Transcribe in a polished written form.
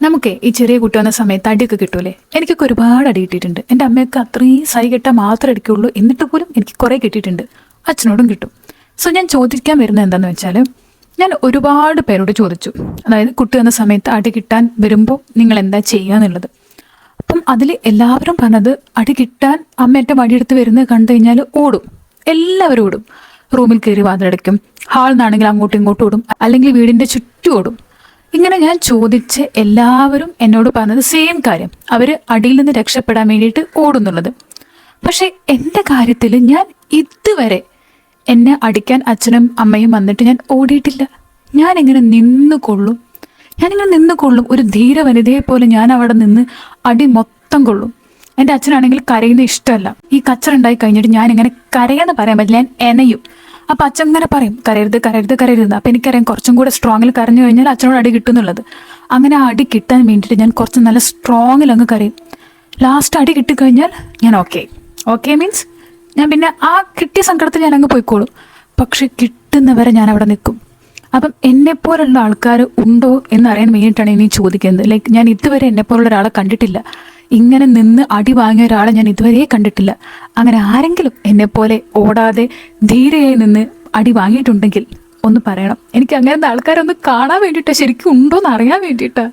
നമുക്കേ ഈ ചെറിയ കുട്ടി വന്ന സമയത്ത് അടിയൊക്കെ കിട്ടൂലേ? എനിക്കൊക്കെ ഒരുപാട് അടി കിട്ടിയിട്ടുണ്ട്. എൻ്റെ അമ്മയൊക്കെ അത്രയും സൈ കെട്ടാൽ മാത്രമേ അടിക്കുള്ളൂ. എന്നിട്ട് പോലും എനിക്ക് കുറേ കിട്ടിയിട്ടുണ്ട്. അച്ഛനോടും കിട്ടും. സോ ഞാൻ ചോദിക്കാൻ വരുന്നത് എന്താണെന്ന് വെച്ചാൽ, ഞാൻ ഒരുപാട് പേരോട് ചോദിച്ചു. അതായത് കുട്ടി വന്ന സമയത്ത് അടി കിട്ടാൻ വരുമ്പോൾ നിങ്ങൾ എന്താ ചെയ്യുക എന്നുള്ളത്. അപ്പം അതിൽ എല്ലാവരും പറഞ്ഞത് അടി കിട്ടാൻ അമ്മ എൻ്റെ വടിയെടുത്ത് വരുന്നത് കണ്ടു കഴിഞ്ഞാൽ ഓടും. എല്ലാവരും ഓടും. റൂമിൽ കയറി വാതിലടയ്ക്കും. ഹാളിൽ നിന്നാണെങ്കിൽ അങ്ങോട്ടും ഇങ്ങോട്ടും ഓടും. അല്ലെങ്കിൽ വീടിൻ്റെ ചുറ്റും ഓടും. ഇങ്ങനെ ഞാൻ ചോദിച്ച് എല്ലാവരും എന്നോട് പറഞ്ഞത് സെയിം കാര്യം. അവർ അടിയിൽ നിന്ന് രക്ഷപ്പെടാൻ വേണ്ടിയിട്ട് ഓടുന്നുള്ളത്. പക്ഷെ എൻ്റെ കാര്യത്തിൽ ഞാൻ ഇതുവരെ എന്നെ അടിക്കാൻ അച്ഛനും അമ്മയും വന്നിട്ട് ഞാൻ ഓടിയിട്ടില്ല. ഞാനിങ്ങനെ നിന്നു കൊള്ളും. ഒരു ധീര വനിതയെ പോലെ ഞാൻ അവിടെ നിന്ന് അടി മൊത്തം കൊള്ളും. എൻ്റെ അച്ഛനാണെങ്കിൽ കരയുന്ന ഇഷ്ടമല്ല. ഈ കച്ചറുണ്ടായി കഴിഞ്ഞിട്ട് ഞാനിങ്ങനെ കരയാന്ന് പറയാൻ പറ്റില്ല, ഞാൻ എനയും. അപ്പം അച്ഛൻ ഇങ്ങനെ പറയും, കരയരുത്. അപ്പം എനിക്കറിയാം കുറച്ചും കൂടെ സ്ട്രോങ്ങിൽ കരഞ്ഞു കഴിഞ്ഞാൽ അച്ഛനോട് അടി കിട്ടുന്നുള്ളത്. അങ്ങനെ ആ അടി കിട്ടാൻ വേണ്ടിയിട്ട് ഞാൻ കുറച്ച് നല്ല സ്ട്രോങ്ങിൽ അങ്ങ് കരയും. ലാസ്റ്റ് അടി കിട്ടിക്കഴിഞ്ഞാൽ ഞാൻ ഓക്കെ മീൻസ് ഞാൻ പിന്നെ ആ കിട്ടിയ സങ്കടത്തിൽ ഞാൻ അങ്ങ് പോയിക്കോളും. പക്ഷെ കിട്ടുന്നവരെ ഞാൻ അവിടെ നിൽക്കും. അപ്പം എന്നെപ്പോലുള്ള ആൾക്കാർ ഉണ്ടോ എന്നറിയാൻ വേണ്ടിയിട്ടാണ് ഇനി ചോദിക്കുന്നത്. ലൈക്ക് ഞാൻ ഇതുവരെ എന്നെപ്പോലുള്ള ഒരാളെ കണ്ടിട്ടില്ല. ഇങ്ങനെ നിന്ന് അടി വാങ്ങിയ ഒരാളെ ഞാൻ ഇതുവരെ കണ്ടിട്ടില്ല. അങ്ങനെ ആരെങ്കിലും എന്നെപ്പോലെ ഓടാതെ ധീരയായി നിന്ന് അടി വാങ്ങിയിട്ടുണ്ടെങ്കിൽ ഒന്ന് പറയണം. എനിക്ക് അങ്ങനത്തെ ആൾക്കാരെ ഒന്ന് കാണാൻ വേണ്ടിയിട്ടാണ്, ശരിക്കും ഉണ്ടോ എന്ന് അറിയാൻ വേണ്ടിയിട്ടാണ്.